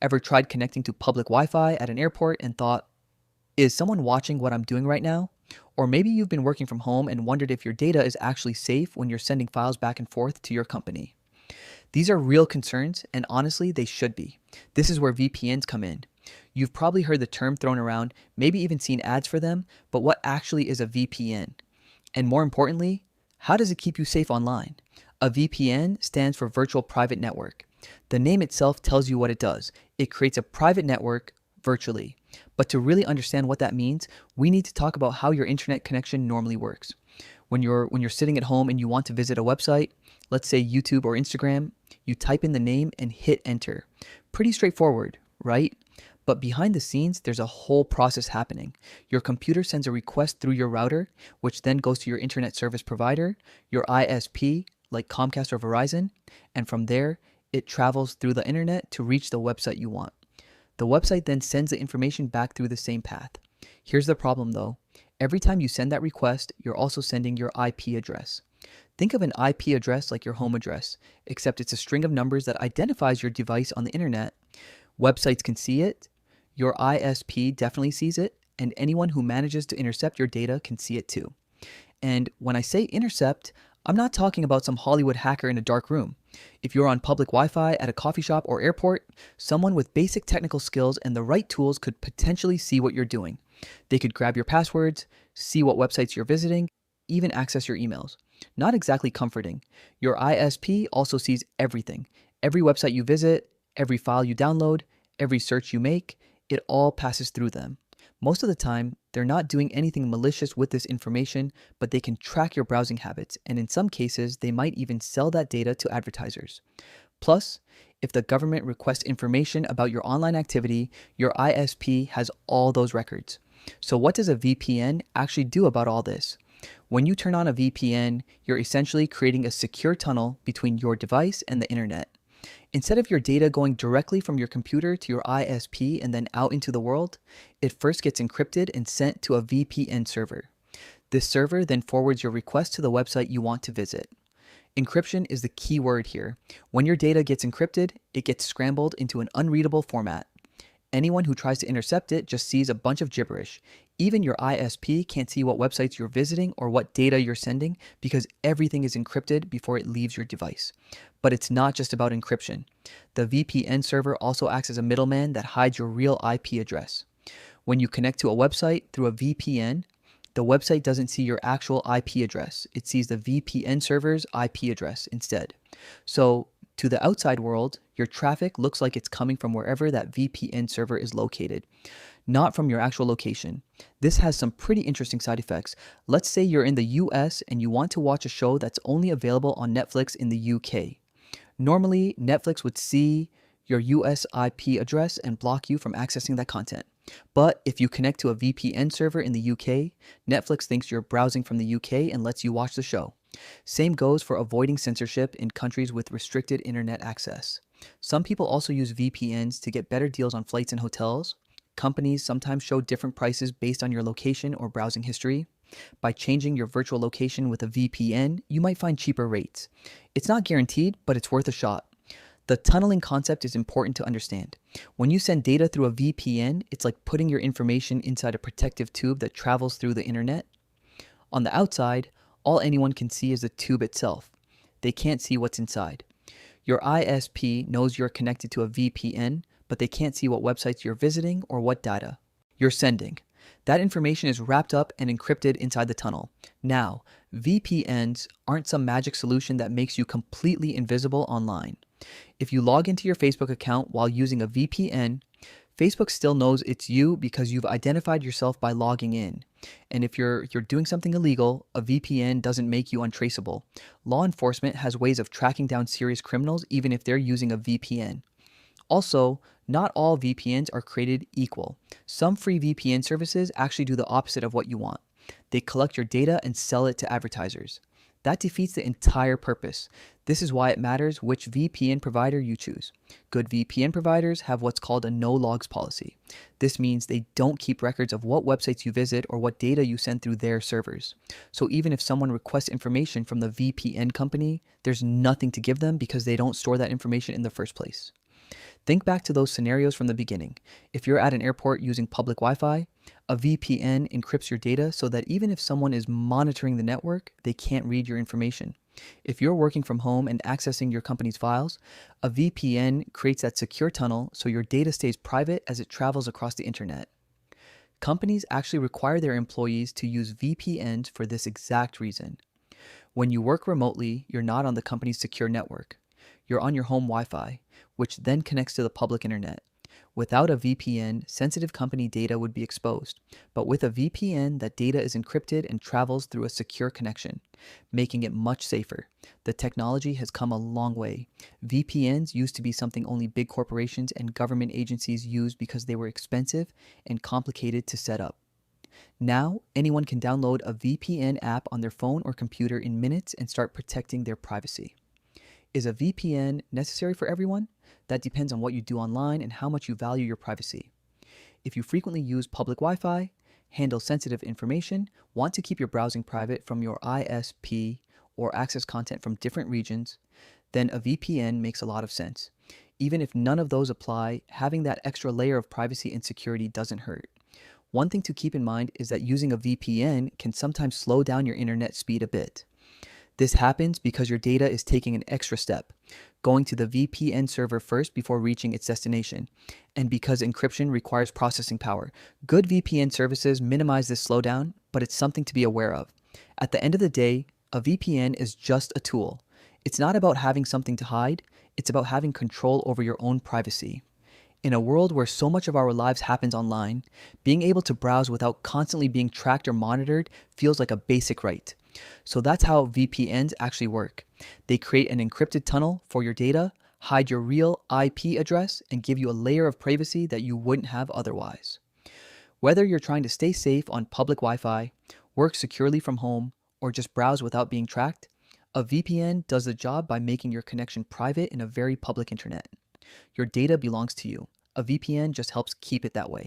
Ever tried connecting to public Wi Fi at an airport and thought, is someone watching what I'm doing right now? Or maybe you've been working from home and wondered if your data is actually safe when you're sending files back and forth to your company. These are real concerns, and honestly, they should be. This is where VPNs come in. You've probably heard the term thrown around, maybe even seen ads for them, but what actually is a VPN? And more importantly, how does it keep you safe online? A VPN stands for Virtual Private Network. The name itself tells you what it does. It creates a private network virtually. But to really understand what that means, we need to talk about how your internet connection normally works. When you're sitting at home and you want to visit a website, let's say YouTube or Instagram, you type in the name and hit enter. Pretty straightforward, right? But behind the scenes, there's a whole process happening. Your computer sends a request through your router, which then goes to your internet service provider, your ISP, like Comcast or Verizon, and from there, it travels through the internet to reach the website you want. The website then sends the information back through the same path. Here's the problem though. Every time you send that request, you're also sending your IP address. Think of an IP address like your home address, except it's a string of numbers that identifies your device on the internet. Websites can see it, your ISP definitely sees it, and anyone who manages to intercept your data can see it too. And when I say intercept, I'm not talking about some Hollywood hacker in a dark room. If you're on public Wi-Fi at a coffee shop or airport, someone with basic technical skills and the right tools could potentially see what you're doing. They could grab your passwords, see what websites you're visiting, even access your emails. Not exactly comforting. Your ISP also sees everything. Every website you visit, every file you download, every search you make, it all passes through them. Most of the time, they're not doing anything malicious with this information, but they can track your browsing habits, and in some cases, they might even sell that data to advertisers. Plus, if the government requests information about your online activity, your ISP has all those records. So what does a VPN actually do about all this? When you turn on a VPN, you're essentially creating a secure tunnel between your device and the internet. Instead of your data going directly from your computer to your ISP and then out into the world, it first gets encrypted and sent to a VPN server. This server then forwards your request to the website you want to visit. Encryption is the key word here. When your data gets encrypted, it gets scrambled into an unreadable format. Anyone who tries to intercept it just sees a bunch of gibberish. Even your ISP can't see what websites you're visiting or what data you're sending because everything is encrypted before it leaves your device. But it's not just about encryption. The VPN server also acts as a middleman that hides your real IP address. When you connect to a website through a VPN, the website doesn't see your actual IP address. It sees the VPN server's IP address instead. So, to the outside world, your traffic looks like it's coming from wherever that VPN server is located, not from your actual location. This has some pretty interesting side effects. Let's say you're in the US and you want to watch a show that's only available on Netflix in the UK. Normally, Netflix would see your US IP address and block you from accessing that content. But if you connect to a VPN server in the UK, Netflix thinks you're browsing from the UK and lets you watch the show. Same goes for avoiding censorship in countries with restricted internet access. Some people also use VPNs to get better deals on flights and hotels. Companies sometimes show different prices based on your location or browsing history. By changing your virtual location with a VPN, you might find cheaper rates. It's not guaranteed, but it's worth a shot. The tunneling concept is important to understand. When you send data through a VPN, it's like putting your information inside a protective tube that travels through the internet. On the outside, all anyone can see is the tube itself. They can't see what's inside. Your ISP knows you're connected to a VPN, but they can't see what websites you're visiting or what data you're sending. That information is wrapped up and encrypted inside the tunnel. Now, VPNs aren't some magic solution that makes you completely invisible online. If you log into your Facebook account while using a VPN, Facebook still knows it's you because you've identified yourself by logging in. And if you're doing something illegal, a VPN doesn't make you untraceable. Law enforcement has ways of tracking down serious criminals even if they're using a VPN. Also, not all VPNs are created equal. Some free VPN services actually do the opposite of what you want. They collect your data and sell it to advertisers. That defeats the entire purpose. This is why it matters which VPN provider you choose. Good VPN providers have what's called a no logs policy. This means they don't keep records of what websites you visit or what data you send through their servers. So even if someone requests information from the VPN company, there's nothing to give them because they don't store that information in the first place. Think back to those scenarios from the beginning. If you're at an airport using public Wi Fi, a VPN encrypts your data so that even if someone is monitoring the network, they can't read your information. If you're working from home and accessing your company's files, a VPN creates that secure tunnel so your data stays private as it travels across the internet. Companies actually require their employees to use VPNs for this exact reason. When you work remotely, you're not on the company's secure network. You're on your home Wi Fi, which then connects to the public internet. Without a VPN, sensitive company data would be exposed. But with a VPN, that data is encrypted and travels through a secure connection, making it much safer. The technology has come a long way. VPNs used to be something only big corporations and government agencies used because they were expensive and complicated to set up. Now, anyone can download a VPN app on their phone or computer in minutes and start protecting their privacy. Is a VPN necessary for everyone? That depends on what you do online and how much you value your privacy. If you frequently use public Wi Fi, handle sensitive information, want to keep your browsing private from your ISP, or access content from different regions, then a VPN makes a lot of sense. Even if none of those apply, having that extra layer of privacy and security doesn't hurt. One thing to keep in mind is that using a VPN can sometimes slow down your internet speed a bit. This happens because your data is taking an extra step, going to the VPN server first before reaching its destination, and because encryption requires processing power. Good VPN services minimize this slowdown, but it's something to be aware of. At the end of the day, a VPN is just a tool. It's not about having something to hide, it's about having control over your own privacy. In a world where so much of our lives happens online, being able to browse without constantly being tracked or monitored feels like a basic right. So that's how VPNs actually work. They create an encrypted tunnel for your data, hide your real IP address, and give you a layer of privacy that you wouldn't have otherwise. Whether you're trying to stay safe on public Wi-Fi, work securely from home, or just browse without being tracked, a VPN does the job by making your connection private in a very public internet. Your data belongs to you. A VPN just helps keep it that way.